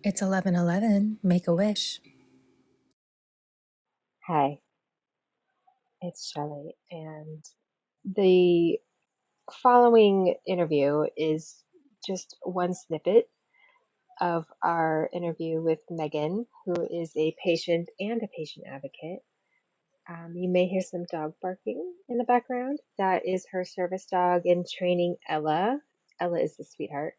It's 11:11. Make a wish. Hi, it's Shelli, and the following interview is just one snippet of our interview with Megan, who is a patient and a patient advocate. You may hear some dog barking in the background. That is her service dog in training, Ella. Ella is the sweetheart.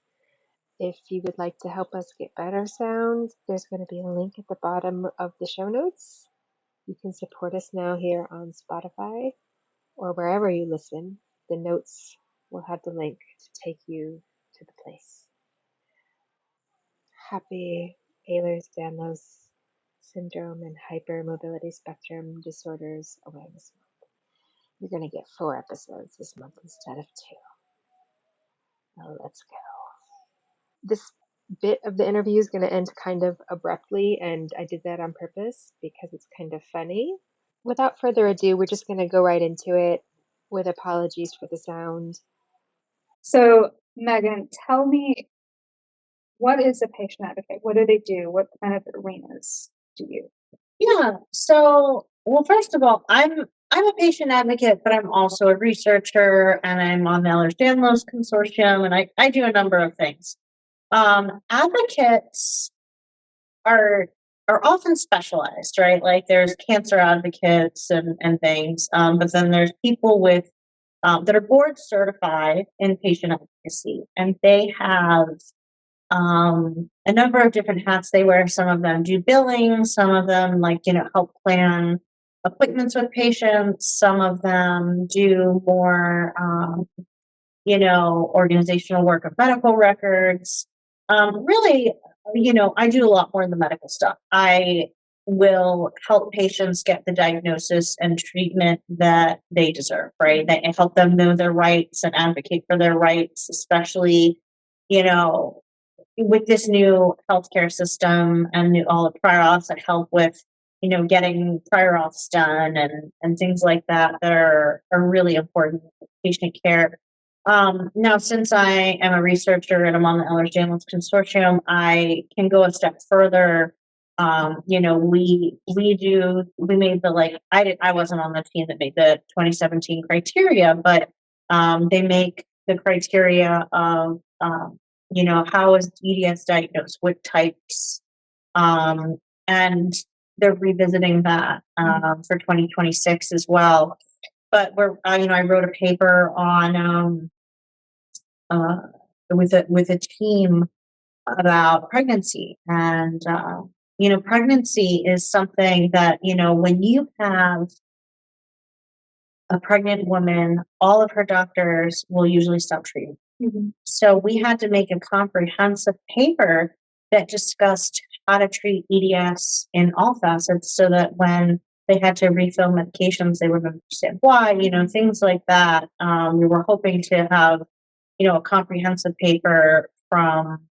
If you would like to help us get better sound, there's going to be a link at the bottom of the show notes. You can support us now here on Spotify or wherever you listen. The notes will have the link to take you to the place. Happy Ehlers-Danlos Syndrome and Hypermobility Spectrum Disorders Awareness Month. You're going to get 4 episodes this month instead of 2. Now let's go. This bit of the interview is going to end kind of abruptly, and I did that on purpose because it's kind of funny. Without further ado, we're just going to go right into it with apologies for the sound. So, Megan, tell me, what is a patient advocate? What do they do? What kind of arenas do you? Yeah. So, well, first of all, I'm a patient advocate, but I'm also a researcher, and I'm on the Ehlers-Danlos Consortium, and I do a number of things. Advocates are often specialized, right? Like there's cancer advocates and things, but then there's people with that are board certified in patient advocacy, and they have a number of different hats they wear. Some of them do billing, some of them help plan appointments with patients, some of them do more organizational work of medical records. Really, I do a lot more in the medical stuff. I will help patients get the diagnosis and treatment that they deserve, right? I help them know their rights and advocate for their rights, especially, with this new healthcare system and all the prior auths that help with, getting prior auths done and things like that are really important for patient care. Now, since I am a researcher and I'm on the Ehlers-Danlos Consortium, I can go a step further. We made I wasn't on the team that made the 2017 criteria, but they make the criteria of how is EDS diagnosed, what types, and they're revisiting that for 2026 as well. But I wrote a paper on with a team about pregnancy, and pregnancy is something that when you have a pregnant woman, all of her doctors will usually stop treating. Mm-hmm. So we had to make a comprehensive paper that discussed how to treat EDS in all facets so that when they had to refill medications, they would understand why, things like that. We were hoping to have, a comprehensive paper from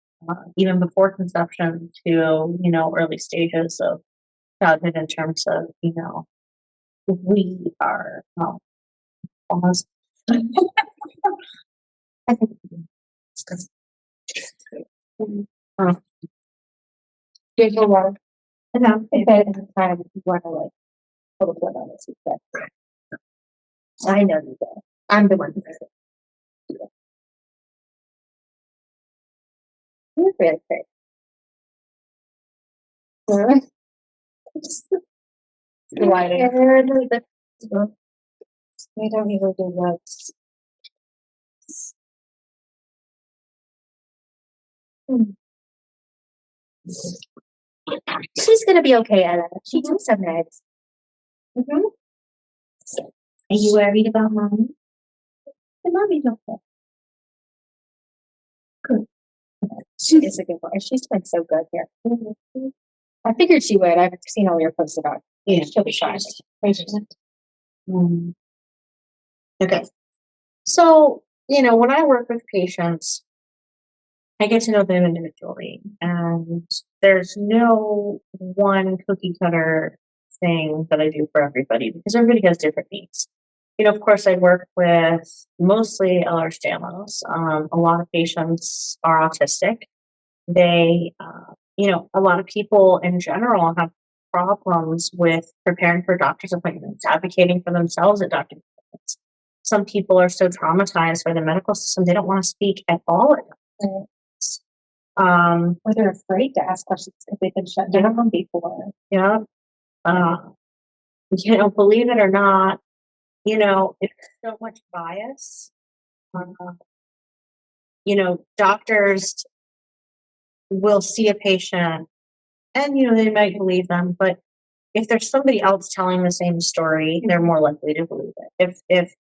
even before conception to, early stages of childhood in terms of, we are almost. I think it's because Drink your water. enough. If at the time you want to pull the blood out of it. I know you do. I'm the one who does it. You're really great. We don't even do that. She's gonna be okay, Ella. She took some meds. Mm-hmm. Are you worried about mommy? The mommy's okay. Good. She is a good boy. She's been so good here. Mm-hmm. I figured she would. I've seen all your posts about. Yeah. She'll be shy. Mm. Okay. So, when I work with patients, I get to know them individually, and there's no one cookie cutter thing that I do for everybody because everybody has different needs. Of course, I work with mostly Ehlers-Danlos. A lot of patients are autistic. They a lot of people in general have problems with preparing for doctor's appointments, advocating for themselves at doctor's appointments. Some people are so traumatized by the medical system, they don't want to speak at all at Right. or Or they're afraid to ask questions because they've been shut down before. yeah. Believe it or not, there's so much bias. Uh, doctors will see a patient and, they might believe them, but if there's somebody else telling the same story, they're more likely to believe it. If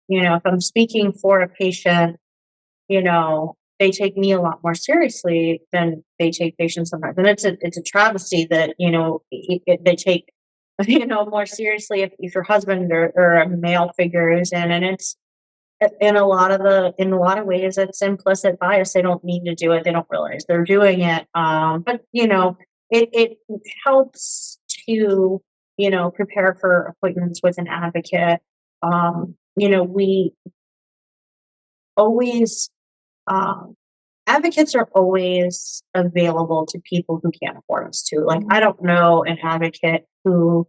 I'm speaking for a patient, they take me a lot more seriously than they take patients sometimes. And it's a travesty that, they take, more seriously if your husband or a male figure is in, and it's in a lot of ways it's implicit bias. They don't mean to do it. They don't realize they're doing it. But it helps to, prepare for appointments with an advocate. We always, advocates are always available to people who can't afford us to. Like, I don't know an advocate who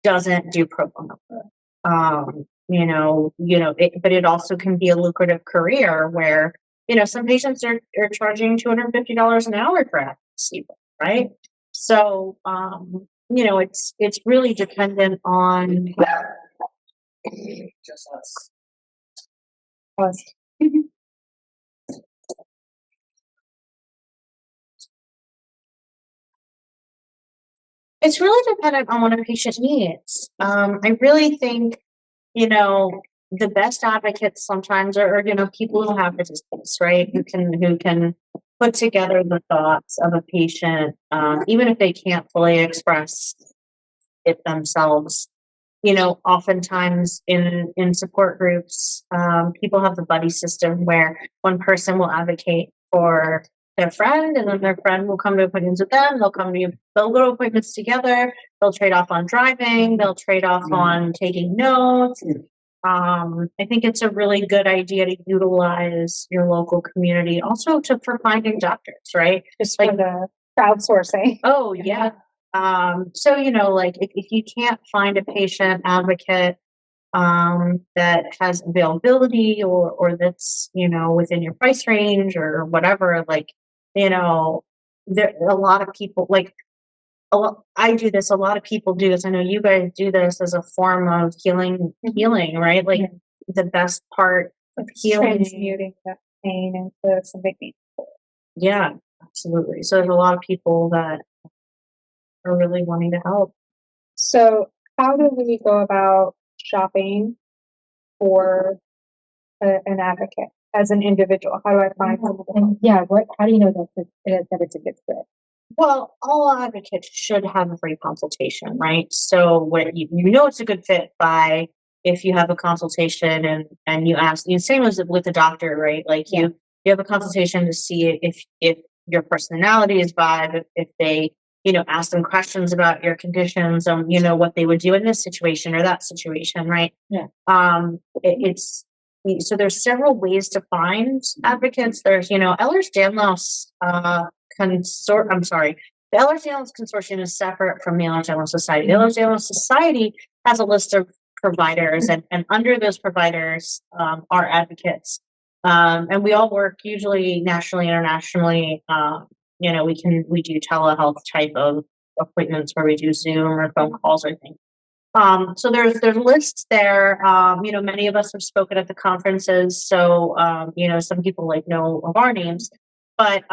doesn't do pro bono. But it also can be a lucrative career where, some patients are charging $250 an hour for advocacy, right? So, it's really dependent on just us. It's really dependent on what a patient needs. I really think, the best advocates sometimes are, people who have the distance, right? Who can put together the thoughts of a patient, even if they can't fully express it themselves. Oftentimes in support groups, people have the buddy system where one person will advocate for their friend, and then their friend will come to appointments with them. They'll go to appointments together. They'll trade off on driving. They'll trade off on taking notes. I think it's a really good idea to utilize your local community also for finding doctors, right? Just like the crowdsourcing. Oh yeah. So if you can't find a patient advocate that has availability or that's within your price range or whatever, there a lot of people I do this, a lot of people do this. I know you guys do this as a form of healing, right? Like the best part of healing, transmuting that pain into something meaningful. Yeah, absolutely. So there's a lot of people that are really wanting to help. So how do we go about shopping for an advocate as an individual? How do I find someone? Yeah, how do you know that it's a good fit? Well, all advocates should have a free consultation, right? So when you know it's a good fit by if you have a consultation and you ask, same as with a doctor, right? Like you have a consultation to see if your personality is vibe, if they ask them questions about your conditions, what they would do in this situation or that situation, right? Yeah. So there's several ways to find advocates. There's Ehlers-Danlos the Ehlers-Danlos Consortium is separate from the Ehlers-Danlos Society. The Ehlers-Danlos Society has a list of providers, and under those providers are advocates. And we all work usually nationally, internationally. We do telehealth type of appointments where we do Zoom or phone calls or things. So there's lists there. Many of us have spoken at the conferences, so some people know of our names. But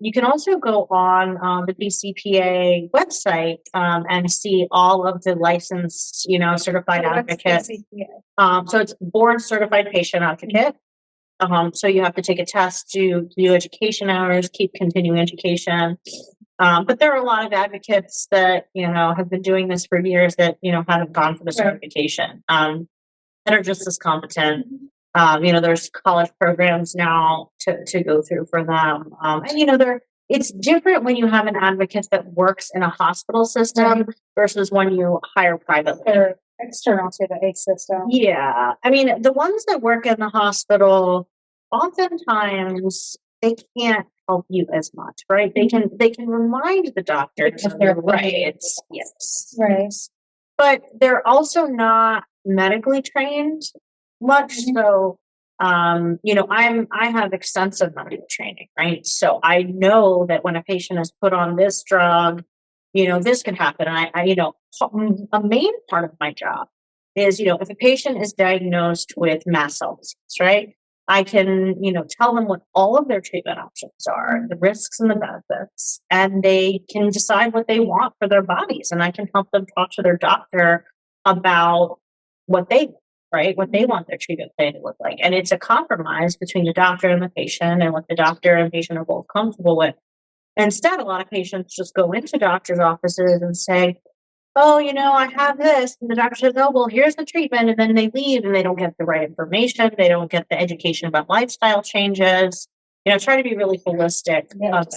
you can also go on the BCPA website and see all of the licensed, certified advocates. So it's board certified patient advocate. So you have to take a test, do education hours, keep continuing education. But there are a lot of advocates that have been doing this for years that haven't gone for the certification that are just as competent. There's college programs now to go through for them. And it's different when you have an advocate that works in a hospital system versus when you hire privately. They're external to the ACE system. Yeah. I mean, the ones that work in the hospital, oftentimes they can't help you as much, right? They can remind the doctor Because they're right. Yes. Right. But they're also not medically trained much. So I have extensive medical training, right? So I know that when a patient is put on this drug, this can happen. And a main part of my job is, if a patient is diagnosed with mast cell disease, right? I can, tell them what all of their treatment options are, the risks and the benefits, and they can decide what they want for their bodies. And I can help them talk to their doctor about what they, right, what they want their treatment plan to look like. And it's a compromise between the doctor and the patient and what the doctor and patient are both comfortable with. Instead, a lot of patients just go into doctor's offices and say, oh, I have this. And the doctor says, oh, well, here's the treatment. And then they leave and they don't get the right information. They don't get the education about lifestyle changes. Try to be really holistic about.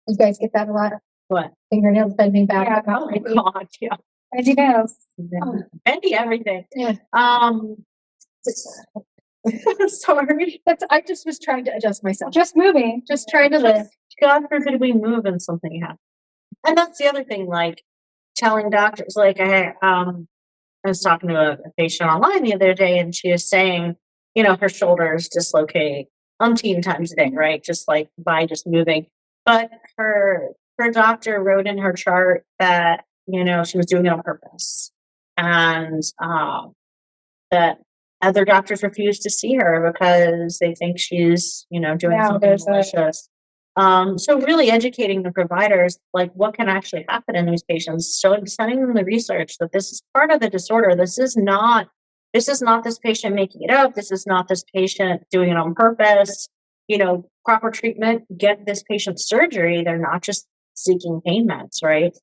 You guys get that a lot? What? Fingernails bending back. Yeah, oh my God, yeah. Bendy nails. Bendy everything. Yeah. Sorry. I just was trying to adjust myself. Just moving. Just trying to live. God forbid we move and something happens. And that's the other thing, like telling doctors, like I was talking to a patient online the other day and she was saying, her shoulders dislocate umpteen times a day, right? Just like by just moving. But her doctor wrote in her chart that, she was doing it on purpose. And that other doctors refuse to see her because they think she's, doing something malicious. So really educating the providers, like what can actually happen in these patients, sending them the research that this is part of the disorder. This is not this patient making it up. This is not this patient doing it on purpose. Proper treatment, get this patient surgery. They're not just seeking pain meds, right?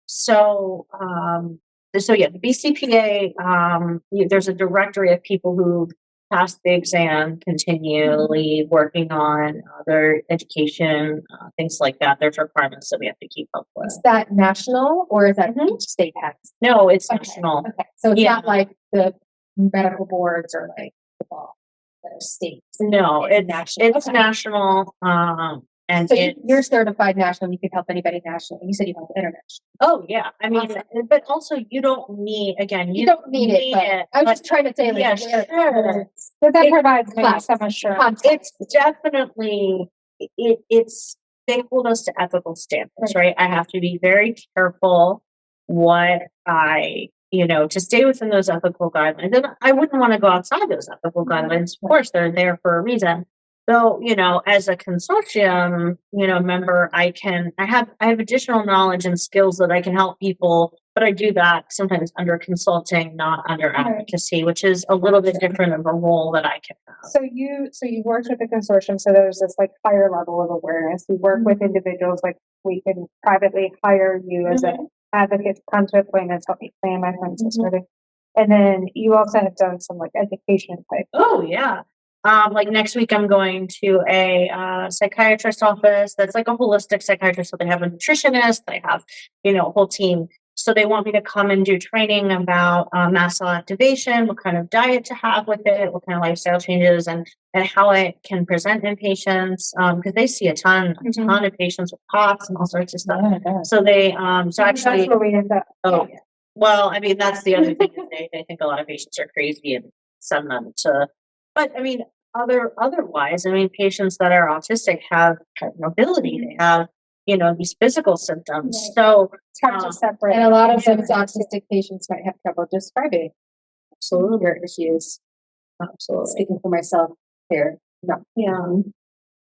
So yeah, the BCPA, there's a directory of people who passed the exam, continually working on their education, things like that. There's requirements that we have to keep up with. Is that national or is that each state has? No, it's national. Okay, so it's not like the medical boards or like the states. No, it's national. It's national. And so you're certified national. You can help anybody national. You said you help international. Oh yeah, I mean, but also you don't need you don't need it. I'm just trying to say, like, yeah, sure. But that provides class, I'm sure. It's definitely it's they hold us to ethical standards, right? I have to be very careful what I to stay within those ethical guidelines. And I wouldn't want to go outside those ethical guidelines. Of course, they're there for a reason. So, as a consortium, member, I have additional knowledge and skills that I can help people, but I do that sometimes under consulting, not under advocacy, which is a little bit different of a role that I can have. So you worked with the consortium, so there's this like higher level of awareness. You work with individuals, like we can privately hire you as an advocate to come to appointments, help me plan my friends and then you also have done some like education type. Oh yeah. Like next week, I'm going to a psychiatrist office that's like a holistic psychiatrist. So they have a nutritionist, they have, a whole team. So they want me to come and do training about mast cell activation, what kind of diet to have with it, what kind of lifestyle changes, and how it can present in patients. Because they see a ton of patients with POTS and all sorts of stuff. So they, so actually, that's where we end up. Oh, yeah. Well, I mean, that's the other thing. They think a lot of patients are crazy and send them to. But I mean, otherwise, patients that are autistic have mobility. They have, these physical symptoms. Right. So it's hard to separate. And a lot of those autistic patients might have trouble describing their issues. Absolutely. Speaking for myself here. No. Yeah.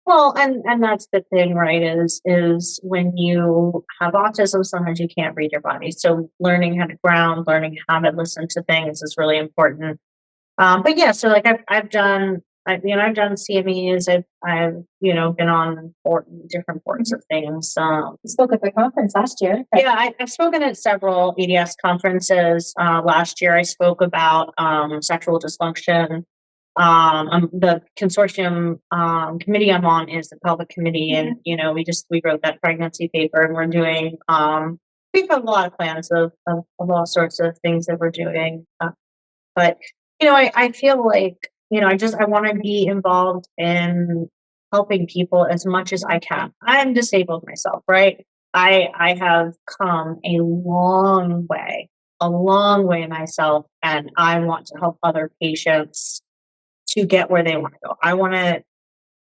Well, and that's the thing, right? Is when you have autism, sometimes you can't read your body. So learning how to ground, learning how to listen to things is really important. But yeah, so like I've done CMEs. I've been on different boards of things. You spoke at the conference last year. Yeah, I've spoken at several EDS conferences. Last year, I spoke about sexual dysfunction. The consortium committee I'm on is the pelvic committee, and we wrote that pregnancy paper, and we're doing. We have a lot of plans of all sorts of things that we're doing, but I feel like I want to be involved in helping people as much as I can. I'm disabled myself, right? I have come a long way myself, and I want to help other patients to get where they want to go. I want to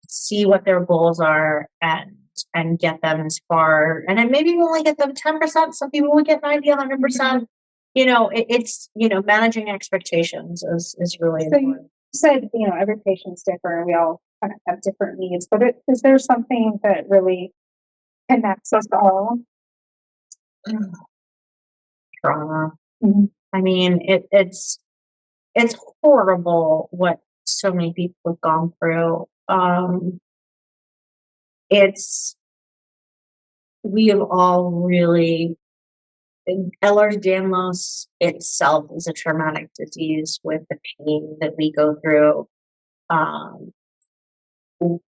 see what their goals are and get them as far, and then maybe we'll only get them 10%. Some people will get 90, 100%. It's managing expectations is really So you important. said, every patient's different. We all kind of have different needs, but is there something that really connects us all? Trauma. Mhm. I mean, it's horrible what so many people have gone through. We have all really, Ehlers-Danlos itself is a traumatic disease with the pain that we go through.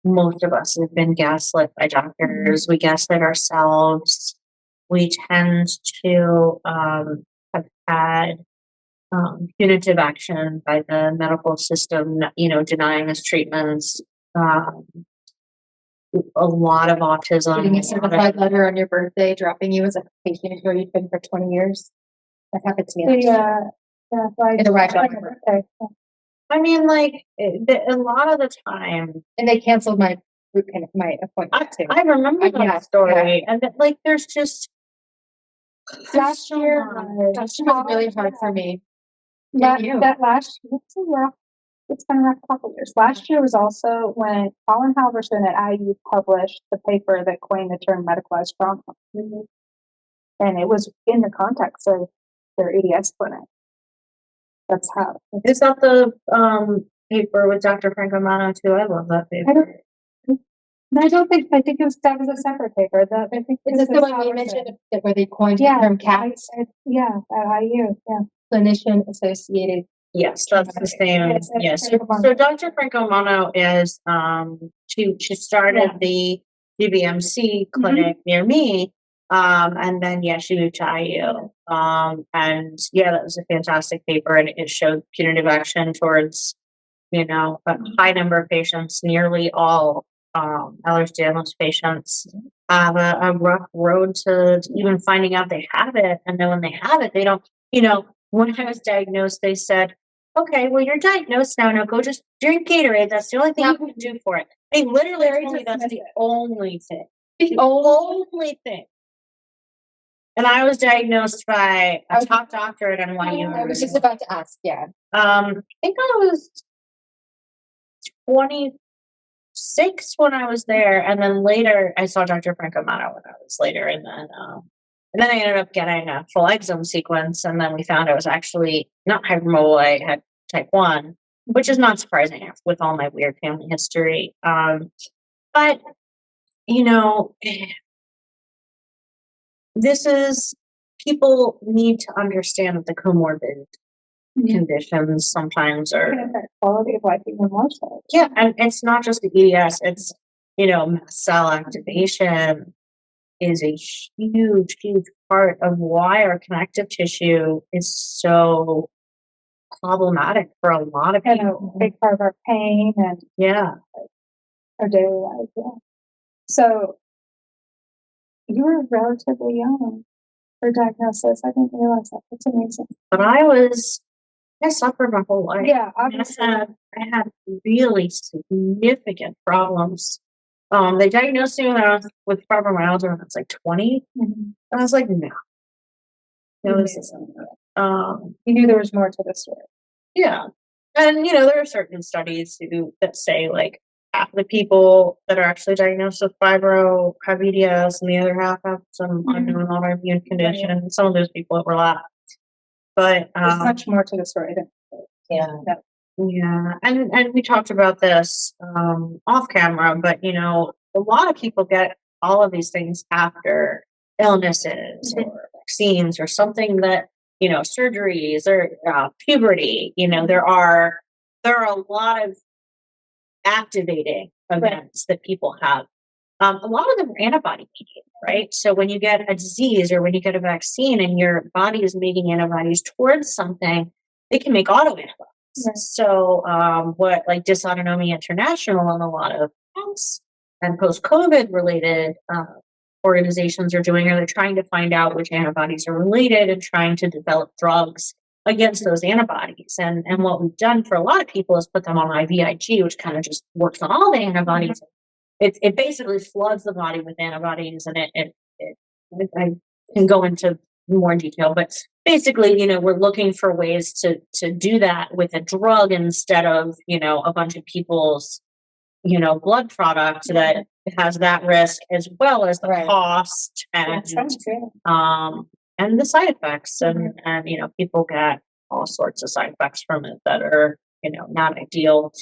Most of us have been gaslit by doctors. We gaslight ourselves. We tend to have had punitive action by the medical system, denying us treatments. A lot of autism. Getting a certified letter on your birthday, dropping you as a patient who you've been for 20 years. That happened to me last year. It arrived on my birthday. I mean, a lot of the time, And they canceled my appointment too. I remember that Yeah, story, and there's just Last year, That was really hard for me. that last year, it's been a rough couple years. Last year was also when Colin Halverson at IU published the paper that coined the term medicalized trauma. And it was in the context of their EDS clinic. That's how. Is that the paper with Dr. Franco Mano too? I love that paper. I think that was a separate paper. I think Is this the one we mentioned where they coined the term CAPS? At IU, yeah. Clinician Associated. Yes, that's the same. Yes. So Dr. Franco Mano is she started the DBMC clinic near me. And then she moved to IU. And that was a fantastic paper, and it showed punitive action towards, a high number of patients. Nearly all Ehlers-Danlos patients have a rough road to even finding out they have it. And then when they have it, they don't, when I was diagnosed, they said, okay, well, you're diagnosed now. Now go just drink Gatorade. That's the only thing you can do for it. They literally told me that's the only thing. The only thing. And I was diagnosed by a top doctor at NYU. I was just about to ask, I think I was 26 when I was there, and then later I saw Dr. Franco Mano when I was later, and then I ended up getting a full exome sequence, and then we found I was actually not hypermobile. I had type 1, which is not surprising with all my weird family history. But this is, people need to understand that the comorbid conditions sometimes are quality of life even more so. Yeah, and it's not just the EDS, it's mast cell activation is a huge part of why our connective tissue is so problematic for a lot of people. A big part of our pain and our daily life. Yeah. So you were relatively young for diagnosis. I didn't realize that. That's amazing. But I suffered my whole life. Yeah, obviously. I had really significant problems. They diagnosed me when I was with fibromyalgia when I was like 20. And I was like, no, this isn't it. You knew there was more to the story. Yeah. And, there are certain studies that say like half the people that are actually diagnosed with fibro have EDS and the other half have some unknown autoimmune condition. And some of those people overlap. But there's much more to the story than and we talked about this off camera, but a lot of people get all of these things after illnesses or vaccines or something that surgeries or puberty. There are a lot of activating events that people have. A lot of them are antibody mediated, right? So when you get a disease or when you get a vaccine and your body is making antibodies towards something, they can make autoantibodies. Right. So, what like Dysautonomia International and a lot of health and post-COVID related organizations are doing, are they're trying to find out which antibodies are related and trying to develop drugs against those antibodies. And what we've done for a lot of people is put them on IVIG, which kind of just works on all the antibodies. It basically floods the body with antibodies, and I can go into more detail, but basically, we're looking for ways to do that with a drug instead of, a bunch of people's, blood product that has that risk as well as the Right. cost and the side effects. And people get all sorts of side effects from it that are, not ideal.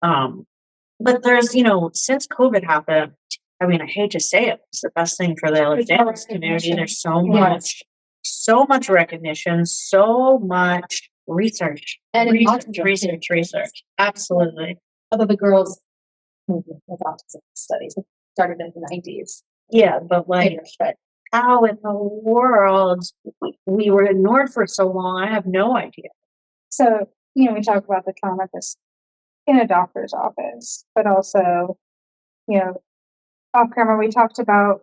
But there's, since COVID happened, I mean, I hate to say it, it's the best thing for the LGBTQ community. There's so much recognition, so much research. And in Research. Absolutely. Although the girls with autism studies started in the 90s. Yeah, but how in the world we were ignored for so long, I have no idea. So, we talk about the trauma just in a doctor's office, but also, off camera, we talked about,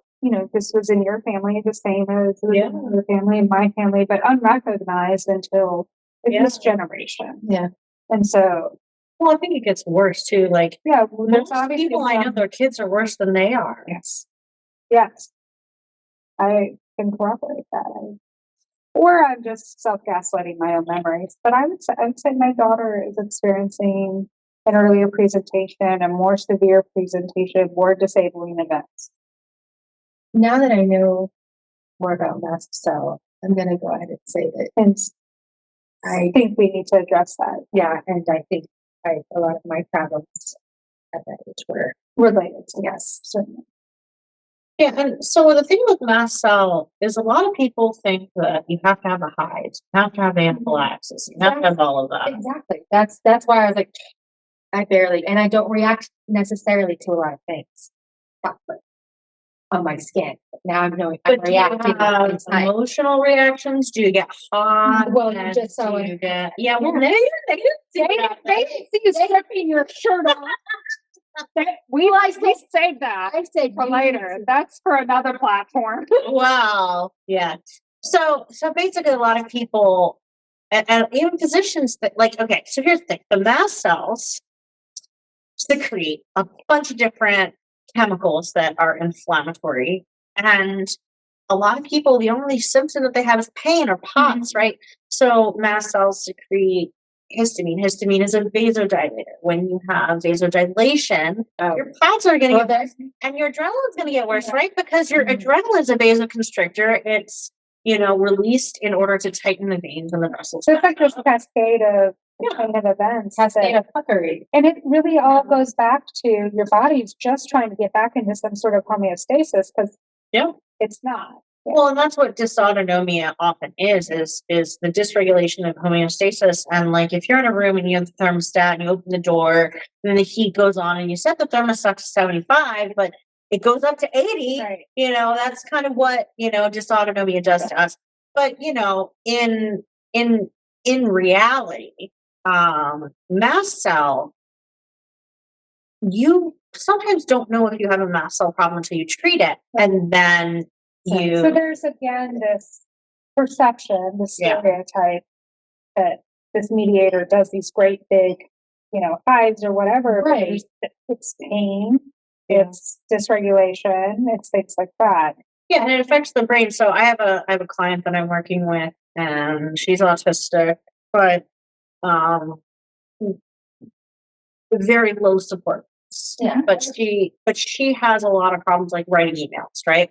this was in your family, the same as in your family and my family, but unrecognized until this generation. Yeah. And so, well, I think it gets worse too. Like, there's most people I know, their kids are worse than they are. Yes. I can corroborate that. Or I'm just self-gaslighting my own memories. But I would say my daughter is experiencing an earlier presentation, a more severe presentation, more disabling events. Now that I know more about mast cell, I'm going to go ahead and say that. And I think we need to address that. Yeah, and I think a lot of my problems at that age were related to yes, certainly. Yeah, and so the thing with mast cell is a lot of people think that you have to have a hide, you have to have anaphylaxis, you have to have all of that. Exactly. That's why I was like, I don't react necessarily to a lot of things on my skin. But now I'm knowing I'm reacting. Do you have emotional reactions? Do you get hot? Well, you just saw it. Well, they see you stripping your shirt off. We save that. I said for later. That's for another platform. Wow. Yeah. So basically, a lot of people and even physicians that okay. So here's the thing: the mast cells secrete a bunch of different chemicals that are inflammatory, and a lot of people, the only symptom that they have is pain or POTS, right? So mast cells secrete histamine. Histamine is a vasodilator. When you have vasodilation, your POTS are going to get worse, and your adrenaline is going to get worse, right? Because your adrenaline is a vasoconstrictor. It's released in order to tighten the veins and the vessels. So it's like this cascade of events, cascade of fuckery, and it really all goes back to your body's just trying to get back into some sort of homeostasis because it's not. Well, and that's what dysautonomia often is the dysregulation of homeostasis. And if you're in a room and you have the thermostat and you open the door and then the heat goes on and you set the thermostat to 75, but it goes up to 80, right. That's kind of what, dysautonomia does to us. But, in reality, mast cell, you sometimes don't know if you have a mast cell problem until you treat it. And then so there's again this perception, this stereotype that this mediator does these great big, hives or whatever. Right. It's pain, it's dysregulation, it's things like that. Yeah, and it affects the brain. So I have a client that I'm working with, and she's autistic, but very low support. Yeah. But she has a lot of problems writing emails, right?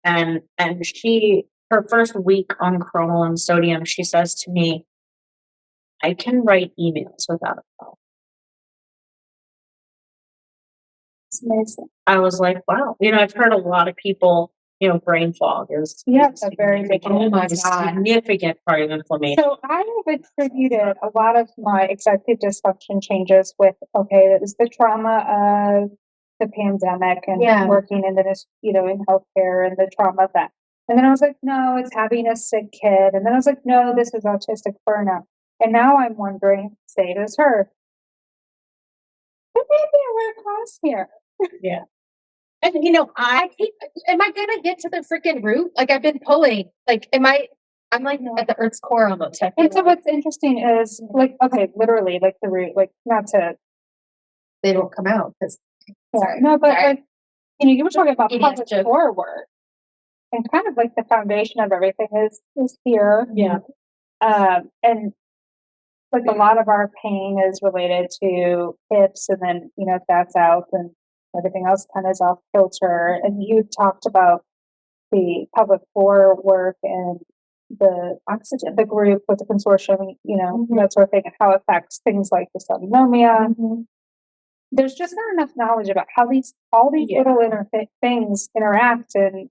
And her first week on chromal and sodium, she says to me, I can write emails without a phone. It's amazing. I was like, wow. I've heard a lot of people, brain fog is it's a very big significant part of inflammation. So I have attributed a lot of my executive dysfunction changes with, it was the trauma of the pandemic and working in in healthcare and the trauma of that. And then I was like, no, it's having a sick kid. And then I was like, no, this is autistic burnout. And now I'm wondering, say does her. But maybe I wear a cross here. And I keep, am I gonna get to the freaking root? Like I've been pulling, like, I'm like at the earth's core almost. I feel And so like what's interesting is like, okay, literally like the root, like not to, they don't come out because no, but Sorry. like, you were talking about Idiot public joke. core work. And kind of like the foundation of everything is here. Yeah. And like a lot of our pain is related to hips, and then if that's out, then everything else kind of is off kilter. And you talked about the public core work and the oxygen, the group with the consortium, that sort of thing, and how it affects things like dysautonomia. There's just not enough knowledge about how all these little things interact, and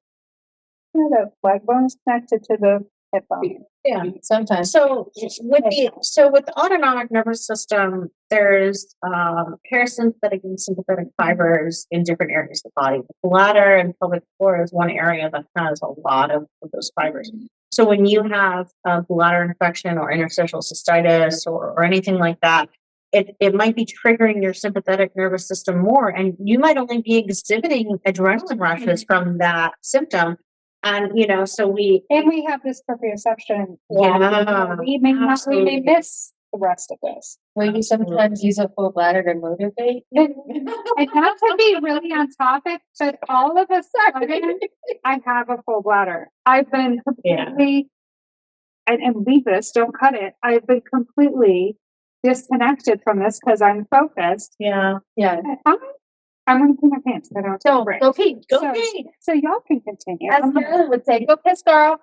the leg bone's connected to the hip bone. Yeah. sometimes. So with the autonomic nervous system, there's parasympathetic and sympathetic fibers in different areas of the body. The bladder and pelvic floor is one area that has a lot of those fibers. So when you have a bladder infection or interstitial cystitis or anything like that, it might be triggering your sympathetic nervous system more, and you might only be exhibiting adrenaline rushes from that symptom. And so we have this proprioception. Yeah, we may absolutely. miss the rest of this. Will you sometimes use a full bladder to motivate? And not to be really on topic, but all of a sudden, I have a full bladder. I've been completely, and leave this, don't cut it. I've been completely disconnected from this because I'm focused. Yeah. I'm going to pee my pants. I don't. Go pee. Go So- pee. So y'all can continue. As Marilyn would say, go piss, girl.